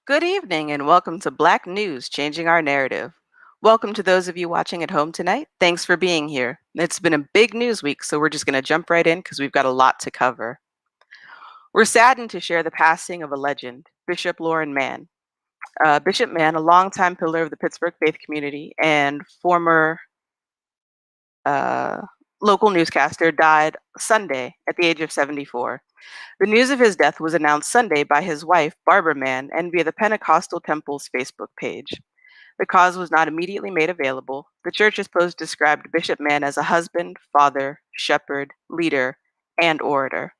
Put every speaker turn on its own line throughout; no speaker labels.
Good evening and welcome to Black News, Changing Our Narrative. Welcome to those of you watching at home tonight. Thanks for being here. It's been a big news week, so we're just going to jump right in because we've got a lot to cover. We're saddened to share the passing of a legend, Bishop Loren Mann. Bishop Mann, a longtime pillar of the Pittsburgh faith community and former uh, local newscaster, died Sunday at the age of 74. The news of his death was announced Sunday by his wife, Barbara Mann, and via the Pentecostal Temple's Facebook page. The cause was not immediately made available. The church's post described Bishop Mann as a husband, father, shepherd, leader, and orator.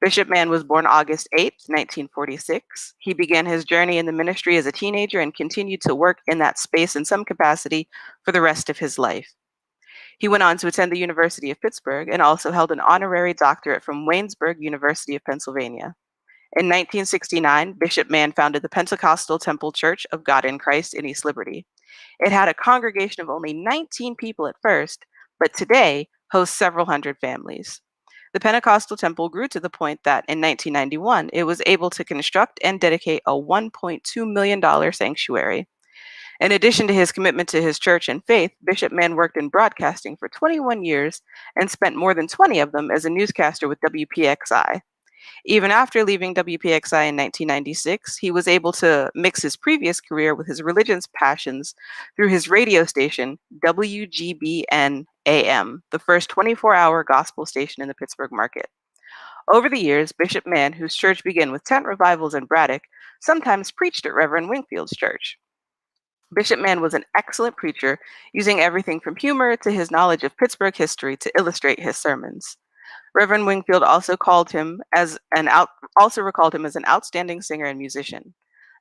Bishop Mann was born August 8, 1946. He began his journey in the ministry as a teenager and continued to work in that space in some capacity for the rest of his life. He went on to attend the University of Pittsburgh and also held an honorary doctorate from Waynesburg University of Pennsylvania. In 1969, Bishop Mann founded the Pentecostal Temple Church of God in Christ in East Liberty. It had a congregation of only 19 people at first, but today hosts several hundred families. The Pentecostal Temple grew to the point that in 1991, it was able to construct and dedicate a $1.2 million sanctuary. In addition to his commitment to his church and faith, Bishop Mann worked in broadcasting for 21 years and spent more than 20 of them as a newscaster with WPXI. Even after leaving WPXI in 1996, he was able to mix his previous career with his religious passions through his radio station, WGBN AM, the first 24-hour gospel station in the Pittsburgh market. Over the years, Bishop Mann, whose church began with tent revivals in Braddock, sometimes preached at Reverend Wingfield's church. Bishop Mann was an excellent preacher, using everything from humor to his knowledge of Pittsburgh history to illustrate his sermons. Reverend Wingfield also recalled him as an outstanding singer and musician.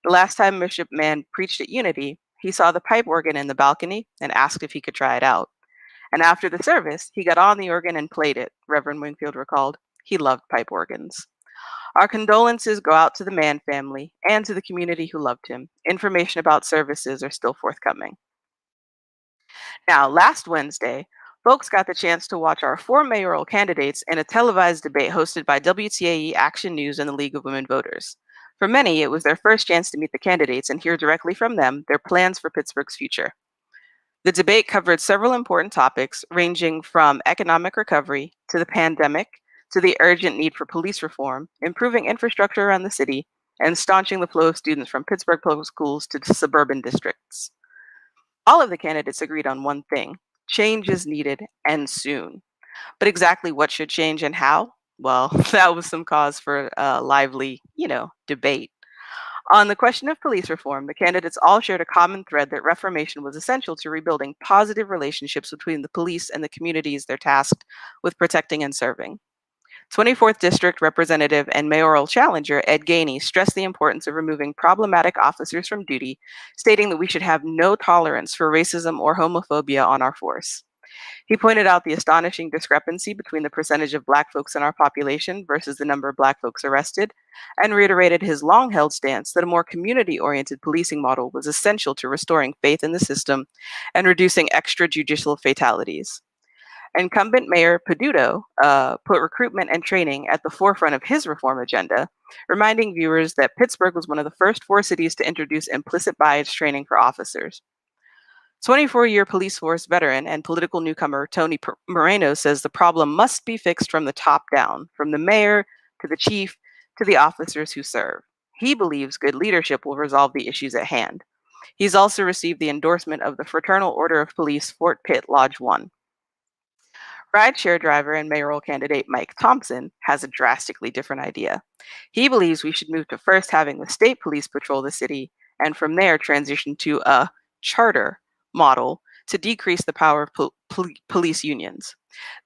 The last time Bishop Mann preached at Unity, he saw the pipe organ in the balcony and asked if he could try it out. And after the service, he got on the organ and played it, Reverend Wingfield recalled. He loved pipe organs. Our condolences go out to the Mann family and to the community who loved him. Information about services are still forthcoming. Now, last Wednesday, folks got the chance to watch our 4 mayoral candidates in a televised debate hosted by WTAE Action News and the League of Women Voters. For many, it was their first chance to meet the candidates and hear directly from them their plans for Pittsburgh's future. The debate covered several important topics, ranging from economic recovery to the pandemic, to the urgent need for police reform, improving infrastructure around the city, and staunching the flow of students from Pittsburgh public schools to suburban districts. All of the candidates agreed on one thing: change is needed, and soon. But exactly what should change and how? Well, that was some cause for a lively, debate. On the question of police reform, the candidates all shared a common thread that reformation was essential to rebuilding positive relationships between the police and the communities they're tasked with protecting and serving. 24th District Representative and mayoral challenger Ed Gainey stressed the importance of removing problematic officers from duty, stating that we should have no tolerance for racism or homophobia on our force. He pointed out the astonishing discrepancy between the percentage of Black folks in our population versus the number of Black folks arrested, and reiterated his long-held stance that a more community-oriented policing model was essential to restoring faith in the system and reducing extrajudicial fatalities. Incumbent Mayor Peduto put recruitment and training at the forefront of his reform agenda, reminding viewers that Pittsburgh was one of the first 4 cities to introduce implicit bias training for officers. 24-year police force veteran and political newcomer Tony Moreno says the problem must be fixed from the top down, from the mayor to the chief to the officers who serve. He believes good leadership will resolve the issues at hand. He's also received the endorsement of the Fraternal Order of Police Fort Pitt Lodge 1. Rideshare driver and mayoral candidate Mike Thompson has a drastically different idea. He believes we should move to first having the state police patrol the city and from there transition to a charter model to decrease the power of police unions.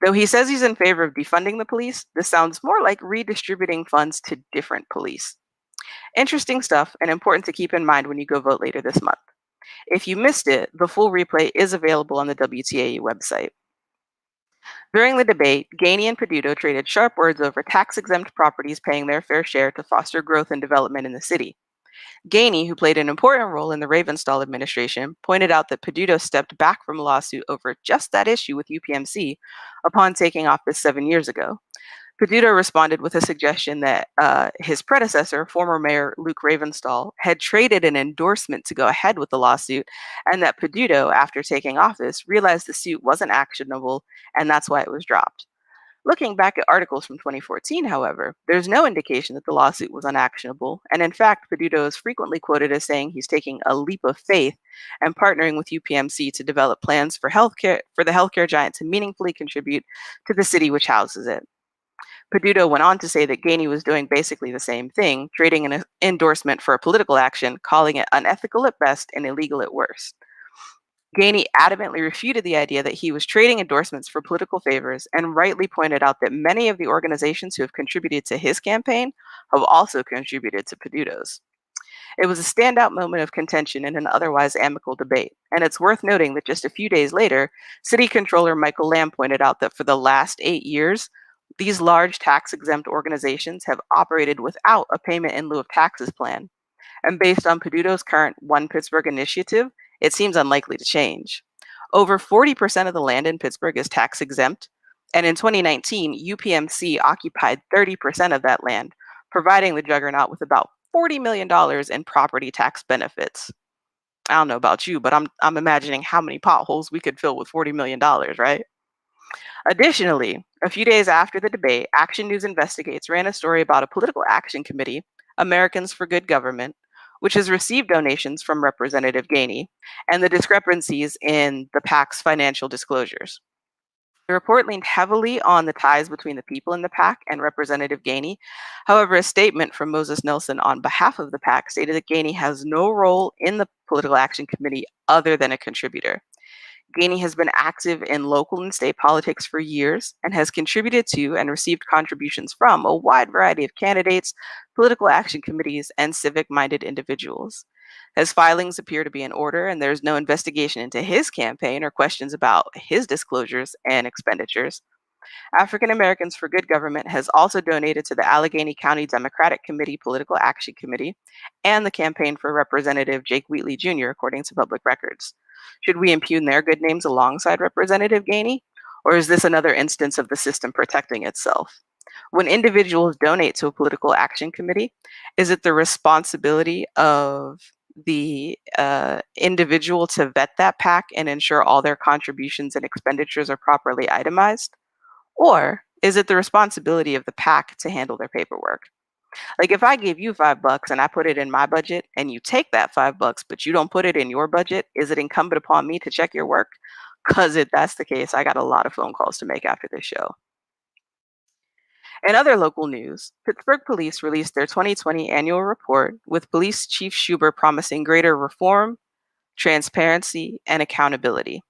Though he says he's in favor of defunding the police, this sounds more like redistributing funds to different police. Interesting stuff and important to keep in mind when you go vote later this month. If you missed it, the full replay is available on the WTAE website. During the debate, Gainey and Peduto traded sharp words over tax-exempt properties paying their fair share to foster growth and development in the city. Gainey, who played an important role in the Ravenstall administration, pointed out that Peduto stepped back from a lawsuit over just that issue with UPMC upon taking office 7 years ago. Peduto responded with a suggestion that his predecessor, former Mayor Luke Ravenstall, had traded an endorsement to go ahead with the lawsuit, and that Peduto, after taking office, realized the suit wasn't actionable, and that's why it was dropped. Looking back at articles from 2014, however, there's no indication that the lawsuit was unactionable, and in fact, Peduto is frequently quoted as saying he's taking a leap of faith and partnering with UPMC to develop plans for the healthcare giant to meaningfully contribute to the city which houses it. Peduto went on to say that Gainey was doing basically the same thing, trading an endorsement for a political action, calling it unethical at best and illegal at worst. Gainey adamantly refuted the idea that he was trading endorsements for political favors and rightly pointed out that many of the organizations who have contributed to his campaign have also contributed to Peduto's. It was a standout moment of contention in an otherwise amicable debate, and it's worth noting that just a few days later, City Controller Michael Lamb pointed out that for the last 8 years, these large tax-exempt organizations have operated without a payment in lieu of taxes plan. And based on Peduto's current One Pittsburgh initiative, it seems unlikely to change. Over 40% of the land in Pittsburgh is tax exempt, and in 2019, UPMC occupied 30% of that land, providing the juggernaut with about $40 million in property tax benefits. I don't know about you, but I'm imagining how many potholes we could fill with $40 million, right? Additionally, a few days after the debate, Action News Investigates ran a story about a political action committee, Americans for Good Government, which has received donations from Representative Gainey, and the discrepancies in the PAC's financial disclosures. The report leaned heavily on the ties between the people in the PAC and Representative Gainey. However, a statement from Moses Nelson on behalf of the PAC stated that Gainey has no role in the political action committee other than a contributor. Gainey has been active in local and state politics for years and has contributed to and received contributions from a wide variety of candidates, political action committees, and civic-minded individuals. His filings appear to be in order, and there's no investigation into his campaign or questions about his disclosures and expenditures. African Americans for Good Government has also donated to the Allegheny County Democratic Committee Political Action Committee and the campaign for Representative Jake Wheatley Jr., according to public records. Should we impugn their good names alongside Representative Gainey? Or is this another instance of the system protecting itself? When individuals donate to a political action committee, is it the responsibility of the individual to vet that PAC and ensure all their contributions and expenditures are properly itemized? Or is it the responsibility of the PAC to handle their paperwork? Like if I give you $5 and I put it in my budget and you take that $5, but you don't put it in your budget, is it incumbent upon me to check your work? Because if that's the case, I got a lot of phone calls to make after this show. In other local news, Pittsburgh Police released their 2020 annual report with Police Chief Schuber promising greater reform, transparency, and accountability.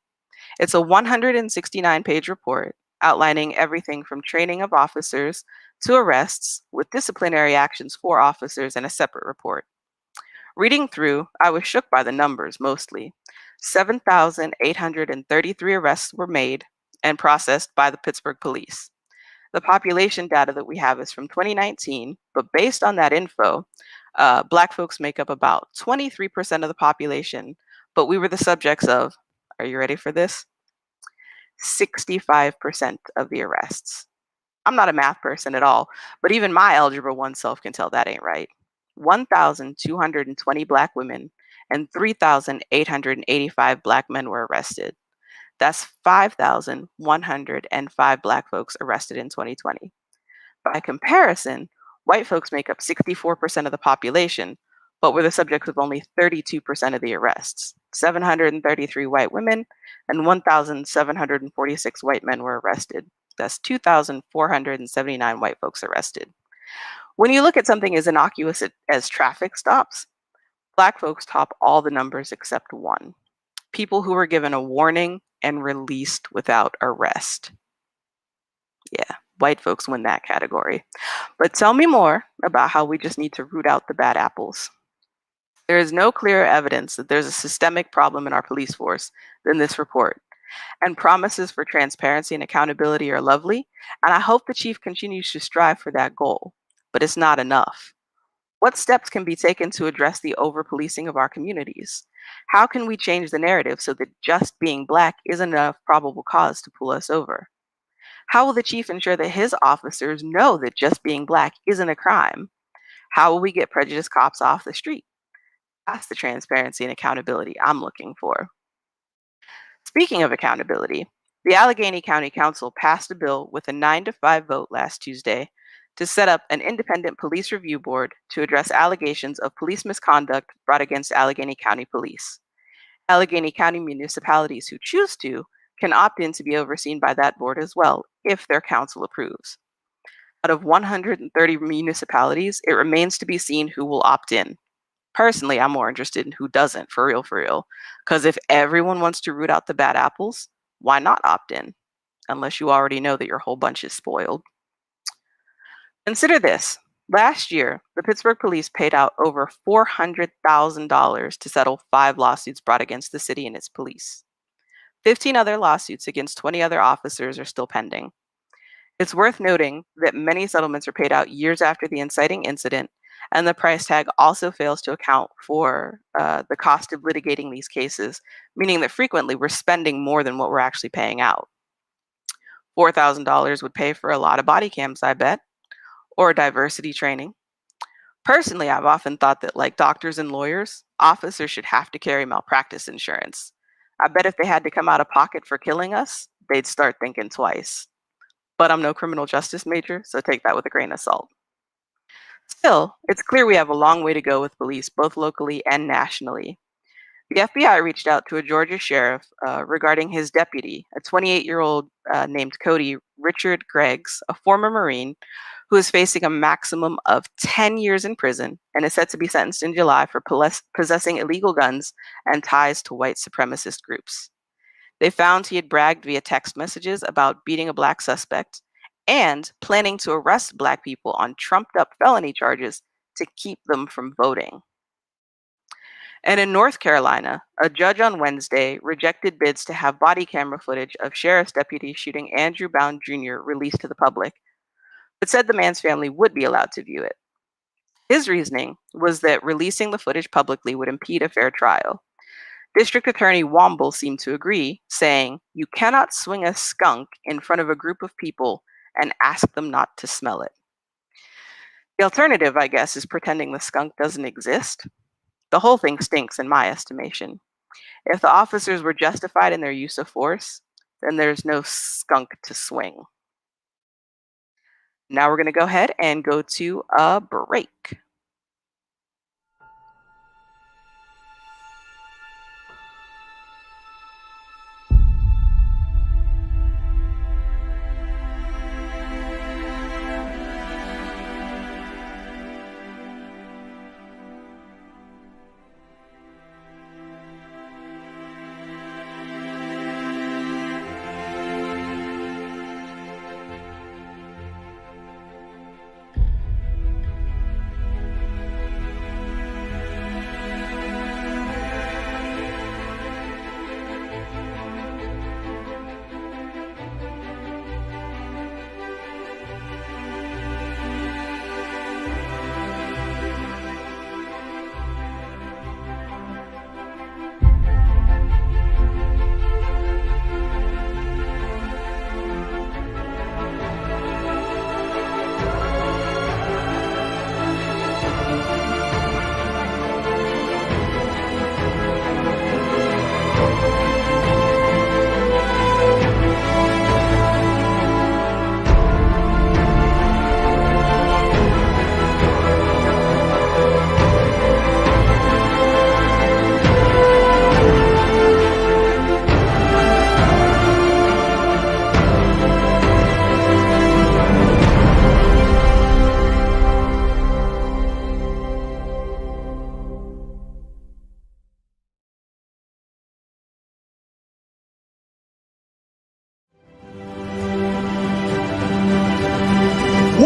It's a 169-page report outlining everything from training of officers to arrests, with disciplinary actions for officers in a separate report. Reading through, I was shook by the numbers mostly. 7,833 arrests were made and processed by the Pittsburgh Police. The population data that we have is from 2019, but based on that info, Black folks make up about 23% of the population, but we were the subjects of, are you ready for this? 65% of the arrests. I'm not a math person at all, but even my Algebra 1 self can tell that ain't right. 1,220 Black women and 3,885 Black men were arrested. That's 5,105 Black folks arrested in 2020. By comparison, white folks make up 64% of the population, but were the subjects of only 32% of the arrests. 733 white women, and 1,746 white men were arrested. That's 2,479 white folks arrested. When you look at something as innocuous as traffic stops, Black folks top all the numbers except one: people who were given a warning and released without arrest. Yeah, white folks win that category. But tell me more about how we just need to root out the bad apples. There is no clearer evidence that there's a systemic problem in our police force than this report. And promises for transparency and accountability are lovely, and I hope the chief continues to strive for that goal. But it's not enough. What steps can be taken to address the over policing of our communities? How can we change the narrative so that just being Black isn't enough probable cause to pull us over? How will the chief ensure that his officers know that just being Black isn't a crime? How will we get prejudiced cops off the street? That's the transparency and accountability I'm looking for. Speaking of accountability, the Allegheny County Council passed a bill with a 9-5 vote last Tuesday to set up an independent police review board to address allegations of police misconduct brought against Allegheny County Police. Allegheny County municipalities who choose to can opt in to be overseen by that board as well if their council approves. Out of 130 municipalities, it remains to be seen who will opt in. Personally, I'm more interested in who doesn't, for real, for real. Because if everyone wants to root out the bad apples, why not opt in? Unless you already know that your whole bunch is spoiled. Consider this. Last year, the Pittsburgh police paid out over $400,000 to settle 5 lawsuits brought against the city and its police. 15 other lawsuits against 20 other officers are still pending. It's worth noting that many settlements are paid out years after the inciting incident, and the price tag also fails to account for the cost of litigating these cases, meaning that frequently we're spending more than what we're actually paying out. $4,000 would pay for a lot of body cams, I bet, or diversity training. Personally, I've often thought that, like doctors and lawyers, officers should have to carry malpractice insurance. I bet if they had to come out of pocket for killing us, they'd start thinking twice. But I'm no criminal justice major, so take that with a grain of salt. Still, it's clear we have a long way to go with police, both locally and nationally. The FBI reached out to a Georgia sheriff regarding his deputy, a 28-year-old named Cody Richard Greggs, a former Marine, who is facing a maximum of 10 years in prison and is set to be sentenced in July for possessing illegal guns and ties to white supremacist groups. They found he had bragged via text messages about beating a Black suspect and planning to arrest Black people on trumped up felony charges to keep them from voting. And in North Carolina, a judge on Wednesday rejected bids to have body camera footage of sheriff's deputy shooting Andrew Bound Jr. released to the public, but said the man's family would be allowed to view it. His reasoning was that releasing the footage publicly would impede a fair trial. District Attorney Womble seemed to agree, saying, "You cannot swing a skunk in front of a group of people and ask them not to smell it." The alternative, I guess, is pretending the skunk doesn't exist. The whole thing stinks, in my estimation. If the officers were justified in their use of force, then there's no skunk to swing. Now we're going to go ahead and go to a break.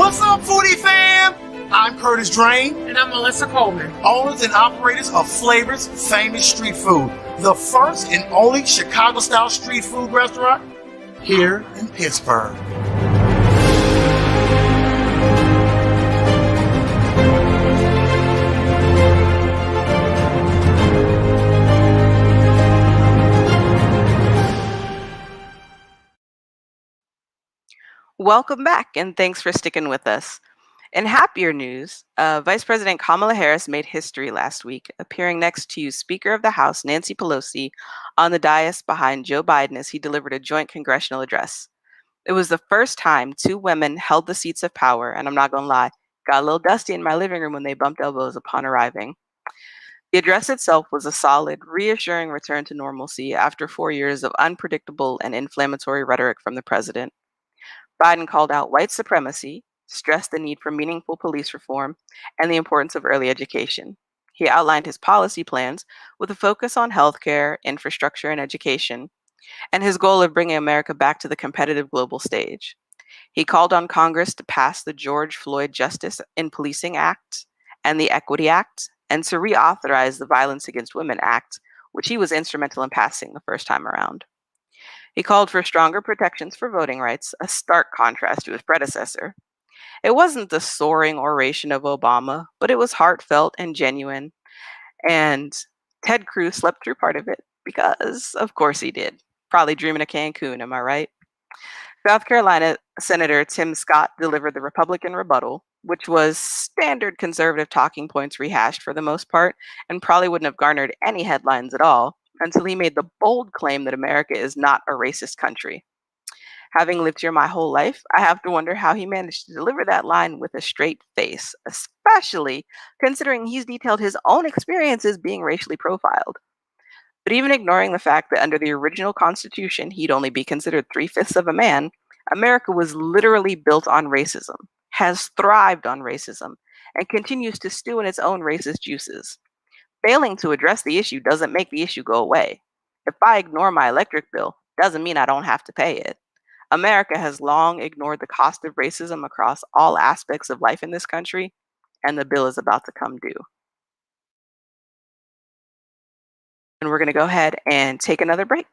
What's up, foodie fam? I'm Curtis Drain.
And I'm Melissa Coleman.
Owners and operators of Flavor's Famous Street Food, the first and only Chicago-style street food restaurant here in Pittsburgh.
Welcome back, and thanks for sticking with us. In happier news, Vice President Kamala Harris made history last week, appearing next to Speaker of the House Nancy Pelosi on the dais behind Joe Biden as he delivered a joint congressional address. It was the first time two women held the seats of power, and I'm not going to lie, got a little dusty in my living room when they bumped elbows upon arriving. The address itself was a solid, reassuring return to normalcy after 4 years of unpredictable and inflammatory rhetoric from the president. Biden called out white supremacy, stressed the need for meaningful police reform, and the importance of early education. He outlined his policy plans with a focus on healthcare, infrastructure, and education, and his goal of bringing America back to the competitive global stage. He called on Congress to pass the George Floyd Justice in Policing Act and the Equity Act, and to reauthorize the Violence Against Women Act, which he was instrumental in passing the first time around. He called for stronger protections for voting rights, a stark contrast to his predecessor. It wasn't the soaring oration of Obama, but it was heartfelt and genuine. And Ted Cruz slept through part of it because, of course, he did. Probably dreaming of Cancun, am I right? South Carolina Senator Tim Scott delivered the Republican rebuttal, which was standard conservative talking points rehashed for the most part, and probably wouldn't have garnered any headlines at all until he made the bold claim that America is not a racist country. Having lived here my whole life, I have to wonder how he managed to deliver that line with a straight face, especially considering he's detailed his own experiences being racially profiled. But even ignoring the fact that under the original Constitution, he'd only be considered 3/5 of a man, America was literally built on racism, has thrived on racism, and continues to stew in its own racist juices. Failing to address the issue doesn't make the issue go away. If I ignore my electric bill, doesn't mean I don't have to pay it. America has long ignored the cost of racism across all aspects of life in this country, and the bill is about to come due. And we're going to go ahead and take another break.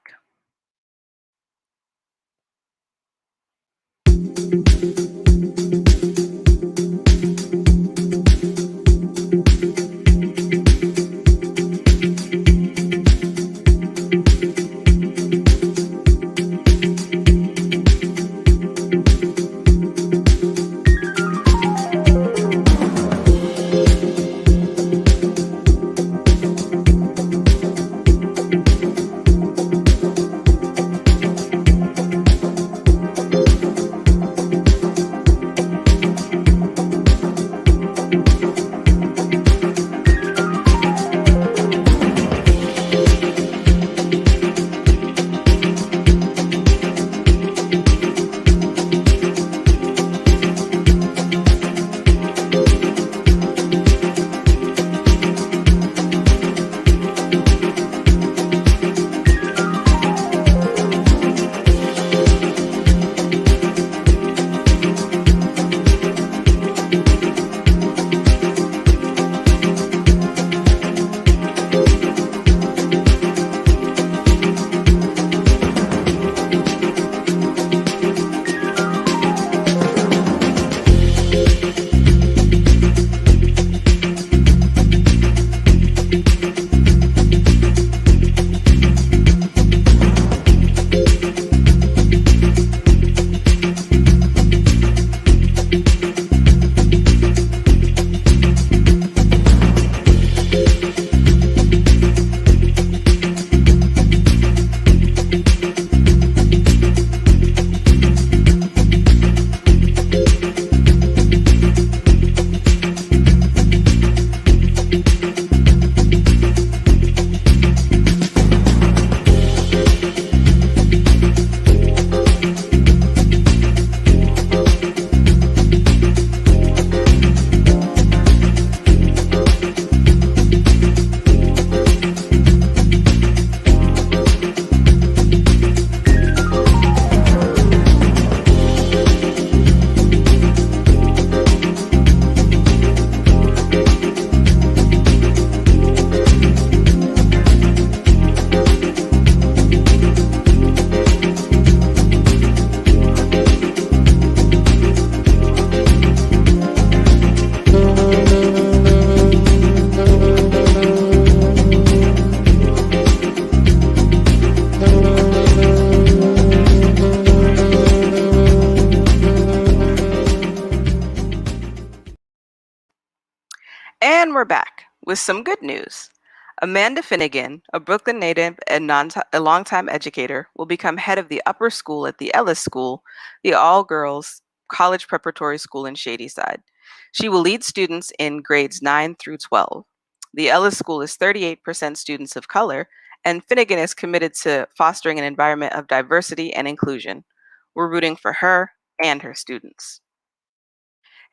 with some good news. Amanda Finnegan, a Brooklyn native and a longtime educator, will become head of the upper school at the Ellis School, the all girls college preparatory school in Shadyside. She will lead students in grades 9 through 12. The Ellis School is 38% students of color, and Finnegan is committed to fostering an environment of diversity and inclusion. We're rooting for her and her students.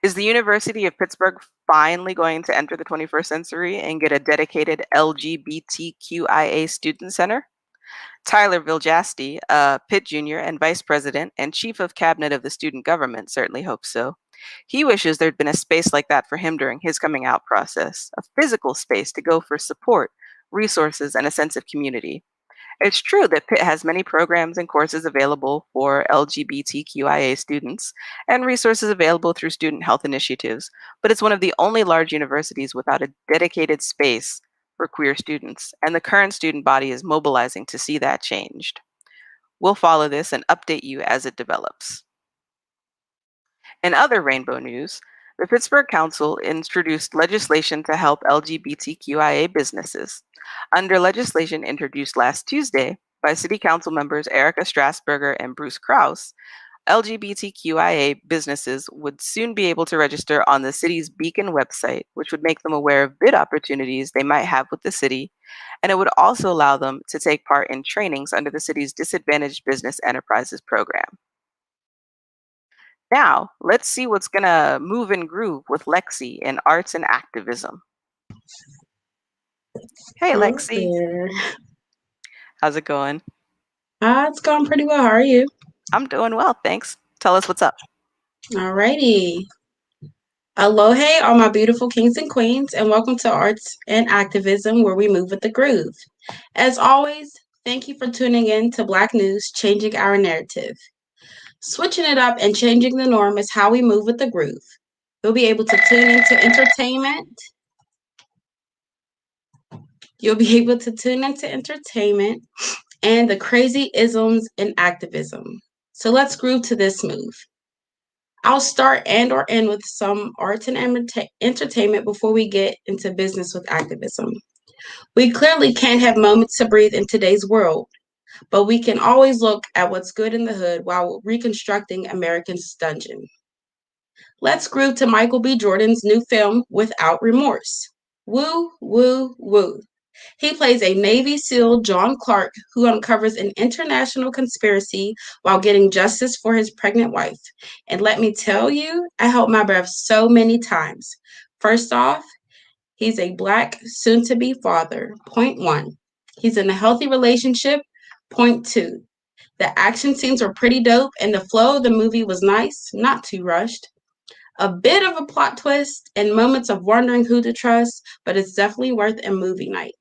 Is the University of Pittsburgh finally going to enter the 21st century and get a dedicated LGBTQIA student center? Tyler Viljasti, Pitt Jr. and Vice President and Chief of Cabinet of the student government, certainly hopes so. He wishes there'd been a space like that for him during his coming out process, a physical space to go for support, resources, and a sense of community. It's true that Pitt has many programs and courses available for LGBTQIA students and resources available through student health initiatives, but it's one of the only large universities without a dedicated space for queer students, and the current student body is mobilizing to see that changed. We'll follow this and update you as it develops. In other rainbow news, the Pittsburgh Council introduced legislation to help LGBTQIA businesses. Under legislation introduced last Tuesday by City Council members Erica Strasburger and Bruce Kraus, LGBTQIA businesses would soon be able to register on the city's Beacon website, which would make them aware of bid opportunities they might have with the city, and it would also allow them to take part in trainings under the city's Disadvantaged Business Enterprises program. Now, let's see what's gonna move and groove with Lexi in arts and activism. Hey,
Hello
Lexi,
there.
how's it going?
It's going pretty well. How are you?
I'm doing well, thanks. Tell us what's up.
Alrighty. Aloha, all my beautiful kings and queens, and welcome to Arts and Activism, where we move with the groove. As always, thank you for tuning in to Black News, Changing Our Narrative. Switching it up and changing the norm is how we move with the groove. You'll be able to tune into entertainment. You'll be able to tune into entertainment and the crazy isms in activism. So let's groove to this move. I'll start and or end with some arts and entertainment before we get into business with activism. We clearly can't have moments to breathe in today's world, but we can always look at what's good in the hood while reconstructing America's dungeon. Let's groove to Michael B. Jordan's new film, Without Remorse. Woo, woo, woo. He plays a Navy SEAL, John Clark, who uncovers an international conspiracy while getting justice for his pregnant wife. And let me tell you, I held my breath so many times. First off, he's a Black, soon to be father. Point one. He's in a healthy relationship. Point two. The action scenes were pretty dope, and the flow of the movie was nice, not too rushed. A bit of a plot twist and moments of wondering who to trust, but it's definitely worth a movie night.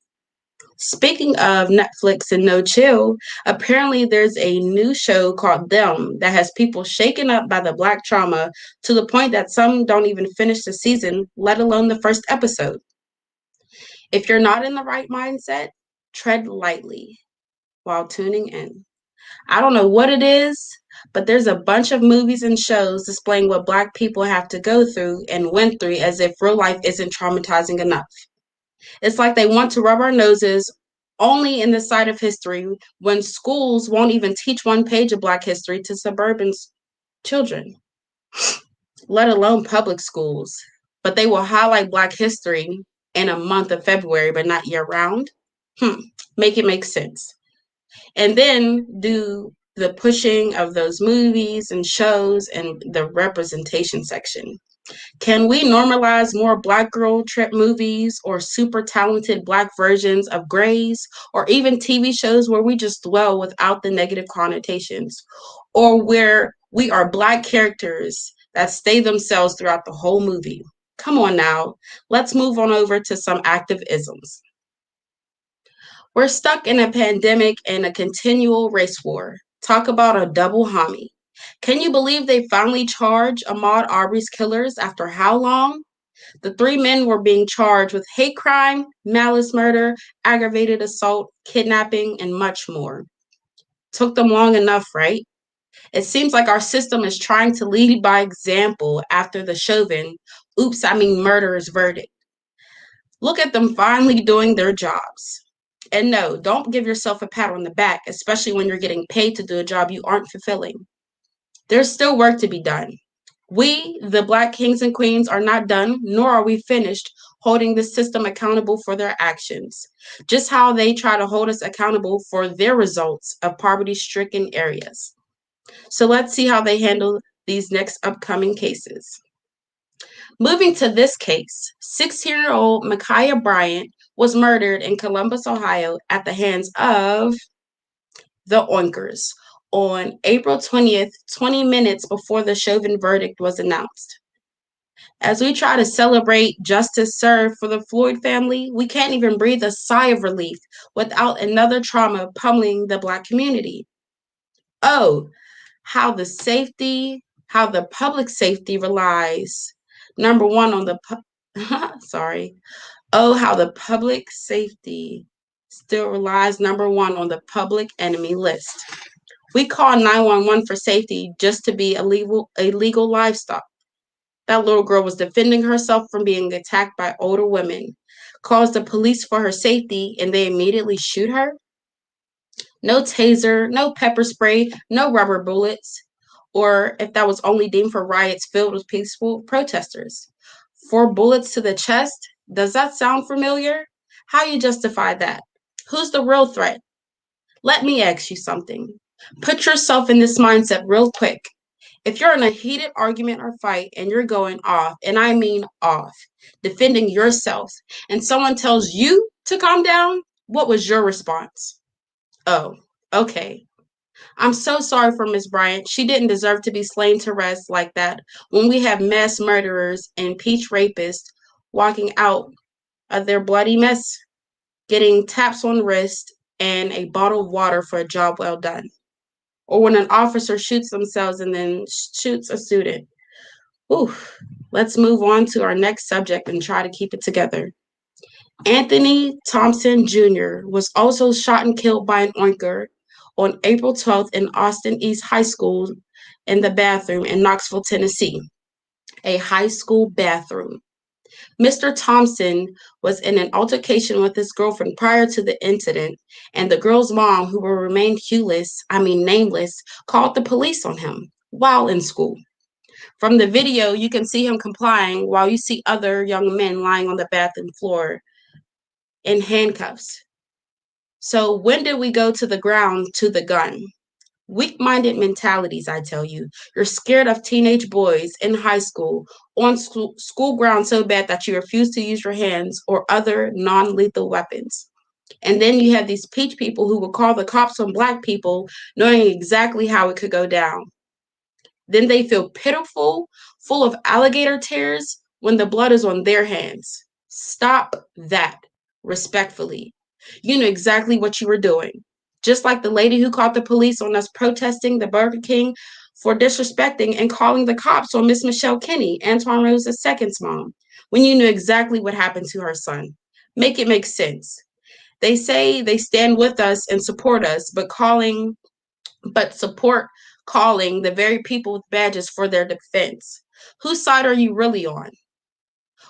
Speaking of Netflix and no chill, apparently there's a new show called Them that has people shaken up by the Black trauma to the point that some don't even finish the season, let alone the first episode. If you're not in the right mindset, tread lightly while tuning in. I don't know what it is, but there's a bunch of movies and shows displaying what Black people have to go through and went through as if real life isn't traumatizing enough. It's like they want to rub our noses only in the side of history when schools won't even teach one page of Black history to suburban children, let alone public schools. But they will highlight Black history in a month of February, but not year round. Make it make sense. And then do the pushing of those movies and shows and the representation section. Can we normalize more Black girl trip movies or super talented Black versions of Grays or even TV shows where we just dwell without the negative connotations or where we are Black characters that stay themselves throughout the whole movie? Come on now, let's move on over to some active isms. We're stuck in a pandemic and a continual race war. Talk about a double homie. Can you believe they finally charged Ahmaud Arbery's killers after how long? The three men were being charged with hate crime, malice murder, aggravated assault, kidnapping, and much more. Took them long enough, right? It seems like our system is trying to lead by example after the Chauvin, oops, I mean murderer's verdict. Look at them finally doing their jobs. And no, don't give yourself a pat on the back, especially when you're getting paid to do a job you aren't fulfilling. There's still work to be done. We, the Black kings and queens, are not done, nor are we finished holding the system accountable for their actions, just how they try to hold us accountable for their results of poverty-stricken areas. So let's see how they handle these next upcoming cases. Moving to this case, 16-year-old Micaiah Bryant was murdered in Columbus, Ohio at the hands of the Oinkers on April 20th, 20 minutes before the Chauvin verdict was announced. As we try to celebrate justice served for the Floyd family, we can't even breathe a sigh of relief without another trauma pummeling the Black community. Oh, how the public safety relies, number one on the, sorry. Oh, how the public safety still relies number one on the public enemy list. We call 911 for safety just to be illegal livestock. That little girl was defending herself from being attacked by older women. Calls the police for her safety and they immediately shoot her? No taser, no pepper spray, no rubber bullets. Or if that was only deemed for riots filled with peaceful protesters. 4 bullets to the chest? Does that sound familiar? How you justify that? Who's the real threat? Let me ask you something. Put yourself in this mindset real quick. If you're in a heated argument or fight and you're going off, and I mean off, defending yourself, and someone tells you to calm down, what was your response? Oh, okay. I'm so sorry for Miss Bryant. She didn't deserve to be slain to rest like that when we have mass murderers and peach rapists walking out of their bloody mess, getting taps on wrist and a bottle of water for a job well done. Or when an officer shoots themselves and then shoots a student. Ooh, let's move on to our next subject and try to keep it together. Anthony Thompson Jr. was also shot and killed by an oinker on April 12th in Austin East High School in the bathroom in Knoxville, Tennessee. A high school bathroom. Mr. Thompson was in an altercation with his girlfriend prior to the incident, and the girl's mom, who will remain nameless, called the police on him while in school. From the video, you can see him complying while you see other young men lying on the bathroom floor in handcuffs. So when did we go to the ground to the gun? Weak-minded mentalities, I tell you. You're scared of teenage boys in high school on school ground so bad that you refuse to use your hands or other non-lethal weapons. And then you have these peach people who will call the cops on Black people knowing exactly how it could go down. Then they feel pitiful, full of alligator tears when the blood is on their hands. Stop that, respectfully. You know exactly what you were doing. Just like the lady who called the police on us protesting the Burger King for disrespecting and calling the cops on Miss Michelle Kinney, Antoine Rose's second's mom, when you knew exactly what happened to her son. Make it make sense. They say they stand with us and support us, but support calling the very people with badges for their defense. Whose side are you really on?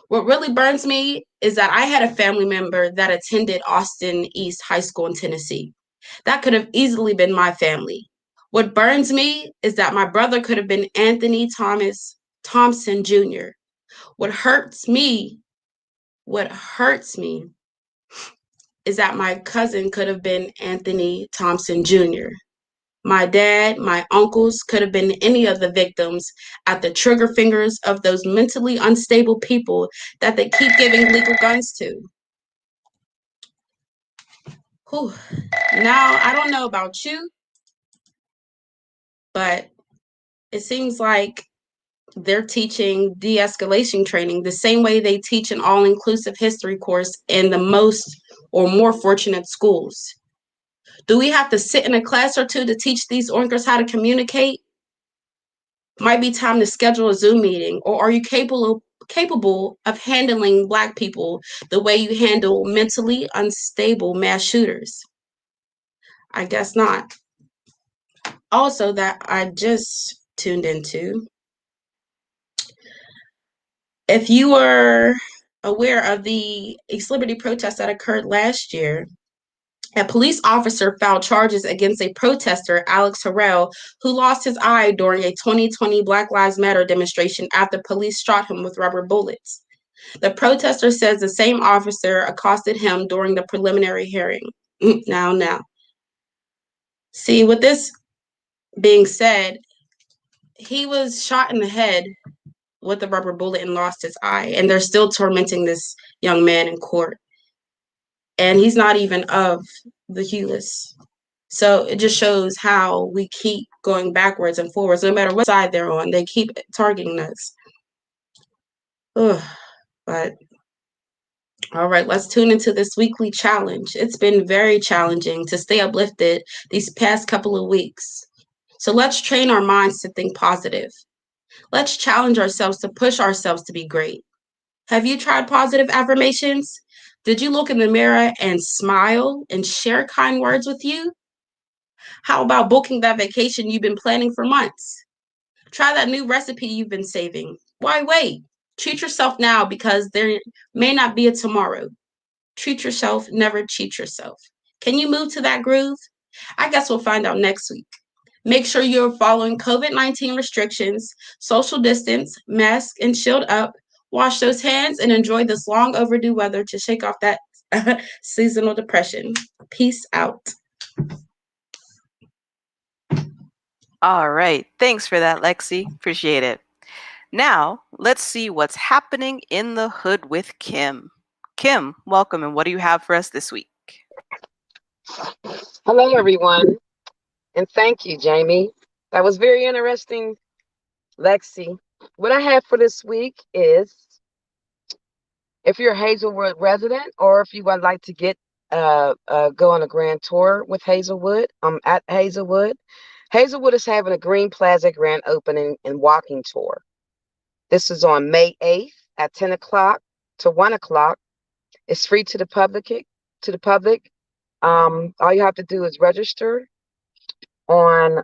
What really burns me is that I had a family member that attended Austin East High School in Tennessee. That could have easily been my family. What burns me is that my brother could have been Anthony Thompson Jr. What hurts me is that my cousin could have been Anthony Thompson Jr. My dad, my uncles could have been any of the victims at the trigger fingers of those mentally unstable people that they keep giving legal guns to. Whew. Now, I don't know about you, but it seems like they're teaching de-escalation training the same way they teach an all-inclusive history course in the most or more fortunate schools. Do we have to sit in a class or two to teach these oinkers how to communicate? Might be time to schedule a Zoom meeting, or are you capable of handling Black people the way you handle mentally unstable mass shooters? I guess not. Also, that I just tuned into. If you were aware of the East Liberty protest that occurred last year, a police officer filed charges against a protester, Alex Harrell, who lost his eye during a 2020 Black Lives Matter demonstration after police shot him with rubber bullets. The protester says the same officer accosted him during the preliminary hearing. Now. See, with this being said, he was shot in the head with a rubber bullet and lost his eye, and they're still tormenting this young man in court. And he's not even of the Hewless. So it just shows how we keep going backwards and forwards. No matter what side they're on, they keep targeting us. Ugh, but all right, let's tune into this weekly challenge. It's been very challenging to stay uplifted these past couple of weeks. So let's train our minds to think positive. Let's challenge ourselves to push ourselves to be great. Have you tried positive affirmations? Did you look in the mirror and smile and share kind words with you? How about booking that vacation you've been planning for months? Try that new recipe you've been saving. Why wait? Treat yourself now because there may not be a tomorrow. Treat yourself, never cheat yourself. Can you move to that groove? I guess we'll find out next week. Make sure you're following COVID-19 restrictions, social distance, mask, and shield up. Wash those hands and enjoy this long overdue weather to shake off that seasonal depression. Peace out.
All right. Thanks for that, Lexi. Appreciate it. Now, let's see what's happening in the hood with Kim. Kim, welcome, and what do you have for us this week?
Hello, everyone, and thank you, Jamie. That was very interesting, Lexi. What I have for this week is if you're a Hazelwood resident or if you would like to go on a grand tour with Hazelwood, at Hazelwood. Hazelwood is having a Green Plaza grand opening and walking tour. This is on May 8th at 10 o'clock to 1 o'clock. It's free to the public. All you have to do is register on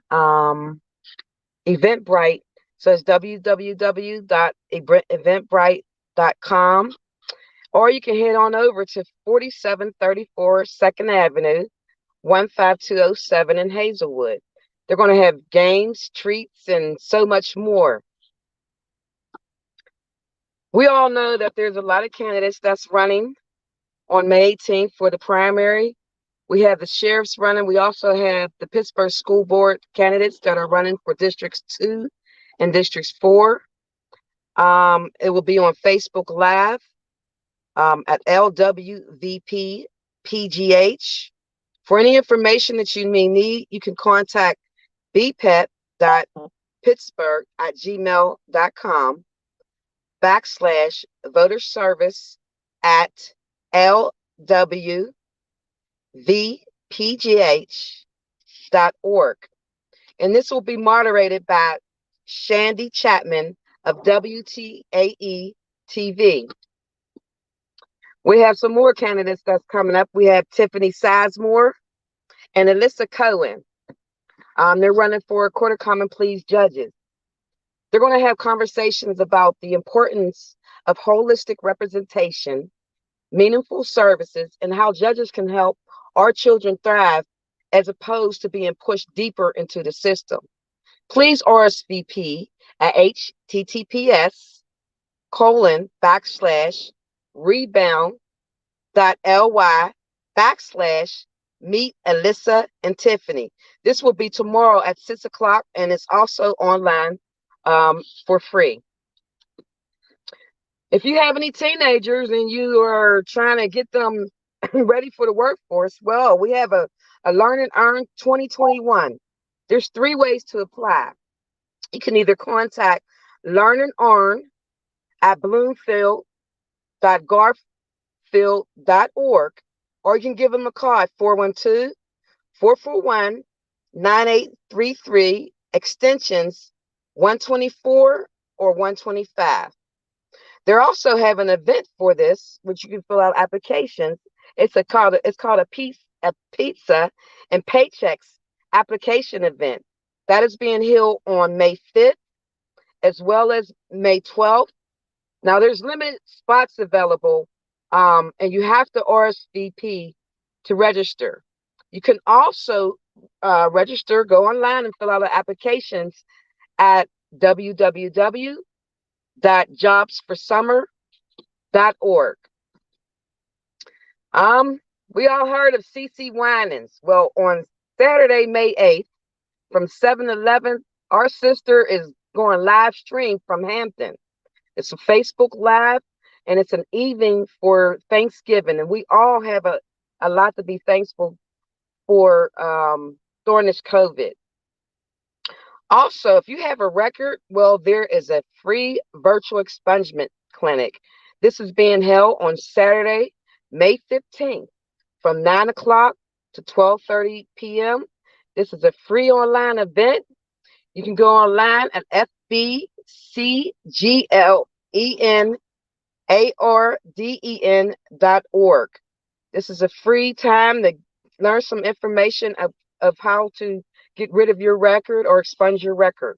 Eventbrite. So it's www.eventbrite.com, or you can head on over to 4734 2nd Avenue, 15207 in Hazelwood. They're going to have games, treats, and so much more. We all know that there's a lot of candidates that's running on May 18th for the primary. We have the sheriffs running. We also have the Pittsburgh School Board candidates that are running for Districts 2 and Districts 4. It will be on Facebook Live at LWVP PGH. For any information that you may need, you can contact bpet.pittsburgh@gmail.com /voterservice@lwvpgh.org. And this will be moderated by Shandy Chapman of WTAE TV. We have some more candidates that's coming up. We have Tiffany Sizemore and Alyssa Cohen. They're running for Court of Common Pleas judges. They're going to have conversations about the importance of holistic representation, meaningful services, and how judges can help our children thrive as opposed to being pushed deeper into the system. Please RSVP at https://rebound.ly/meet Alyssa and Tiffany. This will be tomorrow at 6 o'clock, and it's also online for free. If you have any teenagers and you are trying to get them ready for the workforce, well, we have a Learn and Earn 2021. There's 3 ways to apply. You can either contact Learn and Earn at bloomfield.garfield.org, or you can give them a call at 412-441-9833, extensions 124 or 125. They're also having an event for this, which you can fill out applications. It's called a pizza and paychecks application event. That is being held on May 5th, as well as May 12th Now, there's limited spots available, and you have to RSVP to register. You can also register, go online and fill out the applications at www.jobsforsummer.org. We all heard of CC Winans. Well, on Saturday, May 8th, from 7-Eleven, our sister is going live stream from Hampton. It's a Facebook Live, and it's an evening for Thanksgiving. And we all have a lot to be thankful for during this COVID. Also, if you have a record, well, there is a free virtual expungement clinic. This is being held on Saturday, May 15th from 9 o'clock to 12:30 p.m. This is a free online event. You can go online at fbcglenarden.org. This is a free time to learn some information of how to get rid of your record or expunge your record.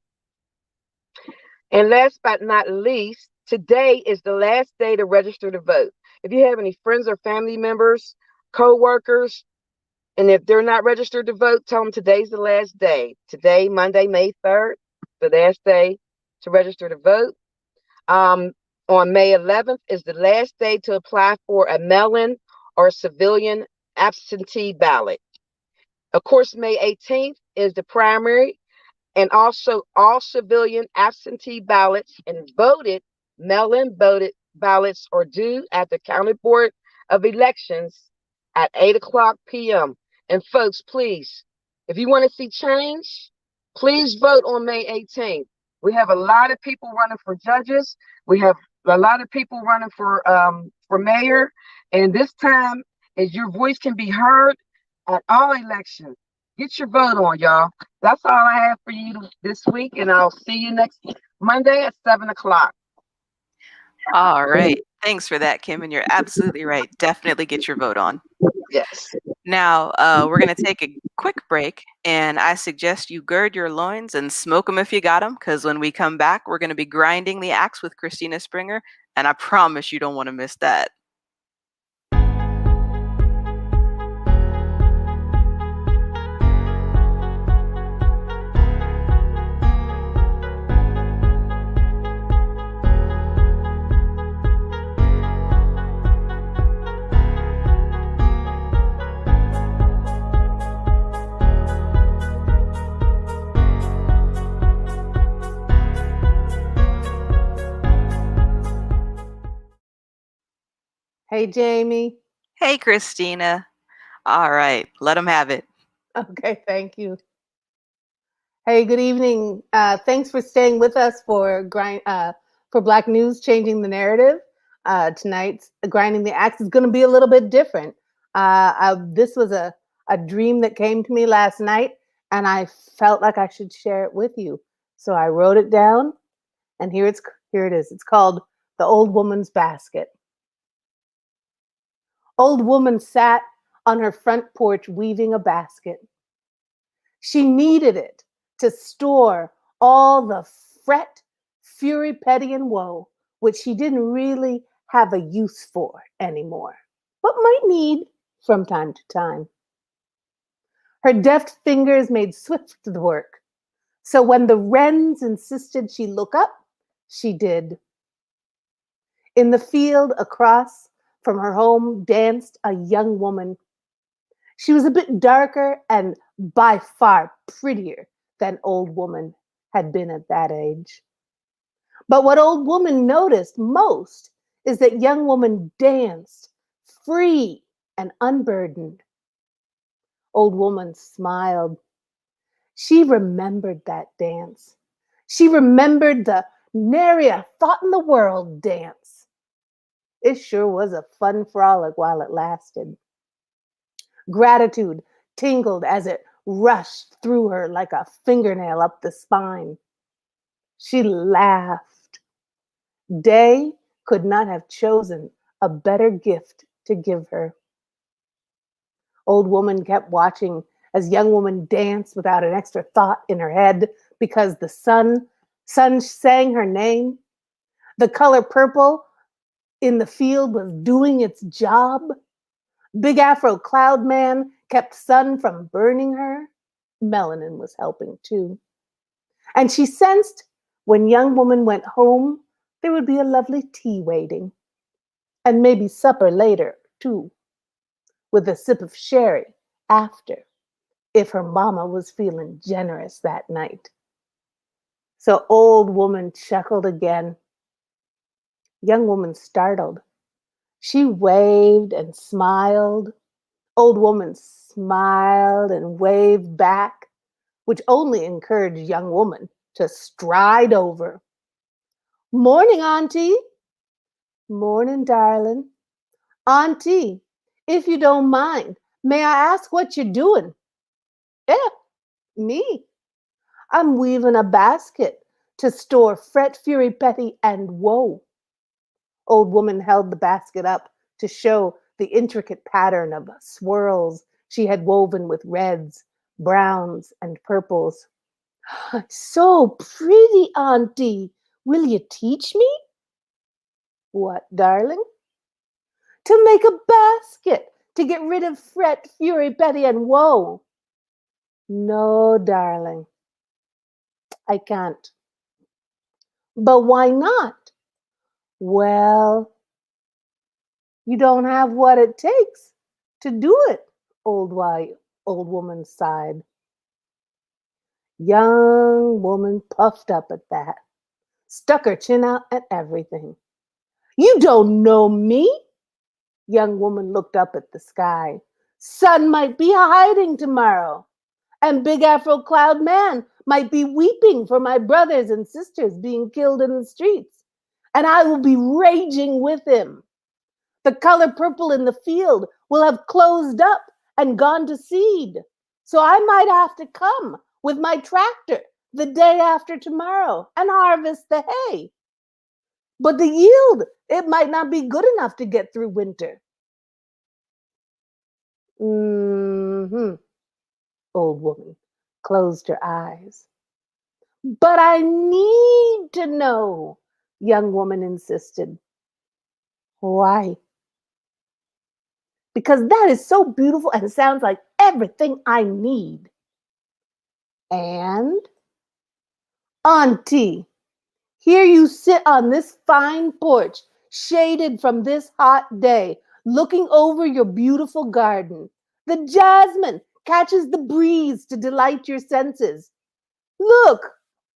And last but not least, today is the last day to register to vote. If you have any friends or family members, co-workers, and if they're not registered to vote, tell them today's the last day. Today, Monday, May 3rd, the last day to register to vote. On May 11th is the last day to apply for a mail-in or civilian absentee ballot. Of course, May 18th is the primary, and also all civilian absentee ballots and mail-in voted ballots are due at the County Board of Elections at 8 o'clock p.m. And folks, please, if you want to see change, please vote on May 18th. We have a lot of people running for judges. We have a lot of people running for mayor. And this time, as your voice can be heard at all elections, get your vote on, y'all. That's all I have for you this week, and I'll see you next Monday at 7 o'clock.
All right. Thanks for that, Kim. And you're absolutely right. Definitely get your vote on.
Yes.
Now, we're going to take a quick break, and I suggest you gird your loins and smoke them if you got them, because when we come back, we're going to be grinding the axe with Christina Springer, and I promise you don't want to miss that.
Hey, Jamie.
Hey, Christina. All right, let them have it.
Okay, thank you. Hey, good evening. Thanks for staying with us for Black News, Changing the Narrative. Tonight's Grinding the Axe is going to be a little bit different. This was a dream that came to me last night, and I felt like I should share it with you. So I wrote it down, and here it is. It's called The Old Woman's Basket. Old woman sat on her front porch weaving a basket. She needed it to store all the fret, fury, petty, and woe, which she didn't really have a use for anymore, but might need from time to time. Her deft fingers made swift the work, so when the wrens insisted she look up, she did. In the field across from her home danced a young woman. She was a bit darker and by far prettier than old woman had been at that age. But what old woman noticed most is that young woman danced free and unburdened. Old woman smiled. She remembered that dance. She remembered the nary a thought in the world dance. It sure was a fun frolic while it lasted. Gratitude tingled as it rushed through her like a fingernail up the spine. She laughed. Day could not have chosen a better gift to give her. Old woman kept watching as young woman danced without an extra thought in her head because the sun sang her name. The color purple in the field was doing its job. Big Afro Cloud Man kept sun from burning her. Melanin was helping too. And she sensed when young woman went home, there would be a lovely tea waiting. And maybe supper later, too, with a sip of sherry after, if her mama was feeling generous that night. So old woman chuckled again. Young woman startled. She waved and smiled. Old woman smiled and waved back, which only encouraged young woman to stride over. Morning, Auntie. Morning, darling. Auntie, if you don't mind, may I ask what you're doing? Eh, me. I'm weaving a basket to store fret, fury, petty, and woe. Old woman held the basket up to show the intricate pattern of swirls she had woven with reds, browns, and purples. So pretty, Auntie. Will you teach me? What, darling? To make a basket to get rid of fret, fury, petty, and woe. No, darling, I can't. But why not? Well, you don't have what it takes to do it, old woman sighed. Young woman puffed up at that, stuck her chin out at everything. You don't know me. Young woman looked up at the sky. Sun might be hiding tomorrow, and Big Afro Cloud Man might be weeping for my brothers and sisters being killed in the streets, and I will be raging with him. The color purple in the field will have closed up and gone to seed, so I might have to come with my tractor the day after tomorrow and harvest the hay. But the yield, it might not be good enough to get through winter. Mm-hmm. Old woman closed her eyes. But I need to know, young woman insisted. Why? Because that is so beautiful and sounds like everything I need. And, Auntie, here you sit on this fine porch, shaded from this hot day, looking over your beautiful garden. The jasmine catches the breeze to delight your senses. Look,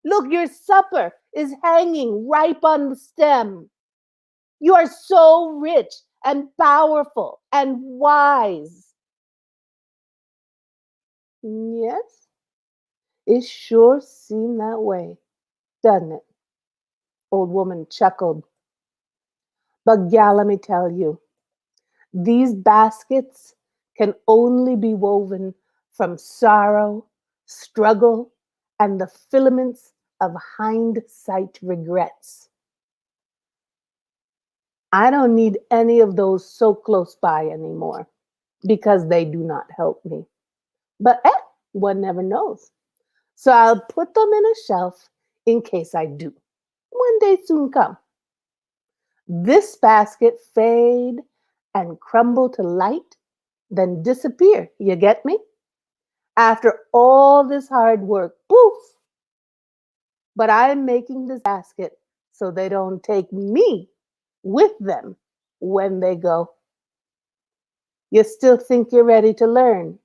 your supper is hanging ripe on the stem. You are so rich and powerful and wise. Yes, it sure seemed that way, doesn't it? Old woman chuckled. But gal, let me tell you, these baskets can only be woven from sorrow, struggle, and the filaments of hindsight regrets. I don't need any of those so close by anymore because they do not help me. But one never knows. So I'll put them in a shelf in case I do. One day soon come. This basket fade and crumble to light, then disappear. You get me? After all this hard work, poof! But I'm making this basket so they don't take me with them when they go. You still think you're ready to learn?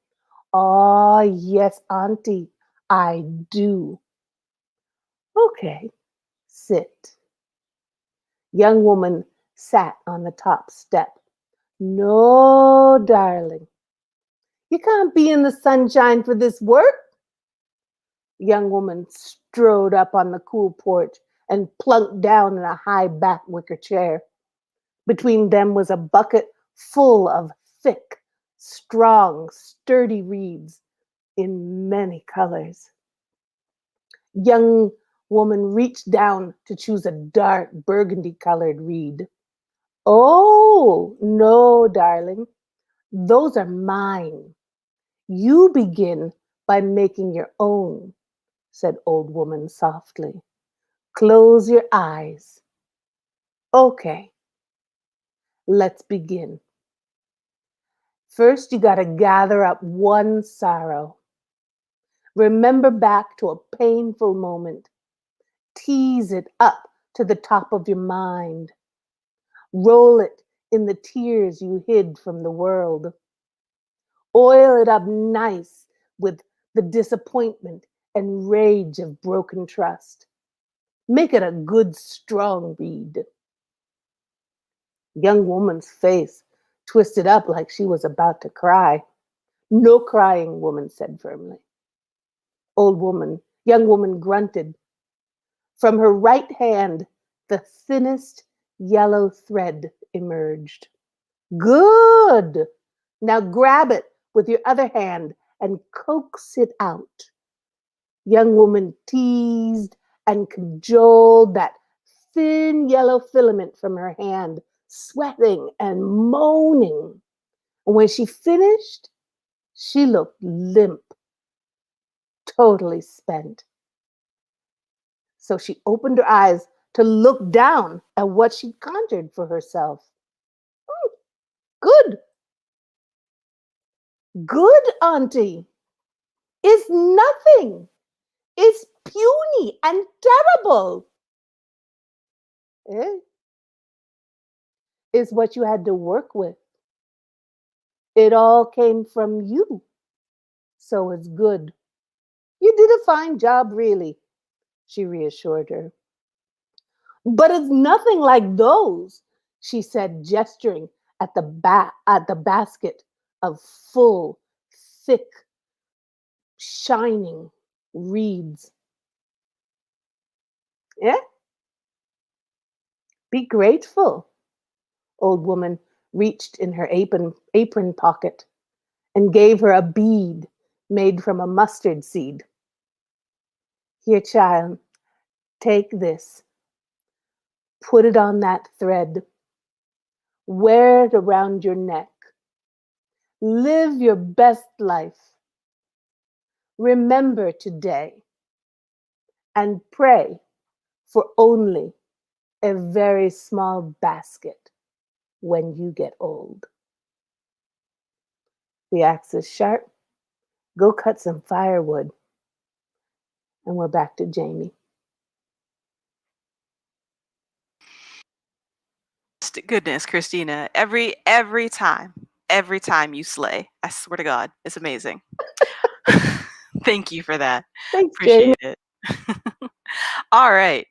Oh, yes, Auntie, I do. Okay, sit. Young woman sat on the top step. No, darling, you can't be in the sunshine for this work. Young woman strode up on the cool porch and plunked down in a high back wicker chair. Between them was a bucket full of thick, strong, sturdy reeds in many colors. Young woman reached down to choose a dark burgundy-colored reed. Oh, no, darling, those are mine. You begin by making your own, said old woman softly. Close your eyes. Okay, let's begin. First, you got to gather up one sorrow. Remember back to a painful moment. Tease it up to the top of your mind. Roll it in the tears you hid from the world. Oil it up nice with the disappointment and rage of broken trust. Make it a good, strong read. Young woman's face twisted up like she was about to cry. No crying, woman said firmly. Young woman grunted. From her right hand, the thinnest yellow thread emerged. Good! Now grab it with your other hand and coax it out. Young woman teased and cajoled that thin yellow filament from her hand, sweating and moaning. And when she finished, she looked limp, totally spent. So she opened her eyes to look down at what she'd conjured for herself. Good. Good, Auntie. It's nothing. It's puny and terrible. Eh? It's what you had to work with. It all came from you. So it's good. You did a fine job, really, she reassured her. But it's nothing like those, she said, gesturing at the basket of full, thick, shining reeds. Yeah? Be grateful. Old woman reached in her apron pocket and gave her a bead made from a mustard seed. Here, child, take this. Put it on that thread. Wear it around your neck. Live your best life. Remember today and pray for only a very small basket when you get old. The axe is sharp. Go cut some firewood. And we're back to Jamie.
Goodness, Christina, every time you slay, I swear to God, it's amazing. Thank you for that.
Thanks, Jamie.
Appreciate it. All right.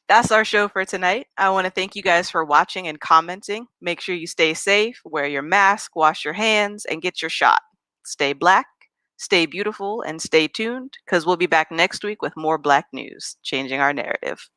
That's our show for tonight. I want to thank you guys for watching and commenting. Make sure you stay safe, wear your mask, wash your hands, and get your shot. Stay black, stay beautiful, and stay tuned, because we'll be back next week with more Black News, changing our narrative.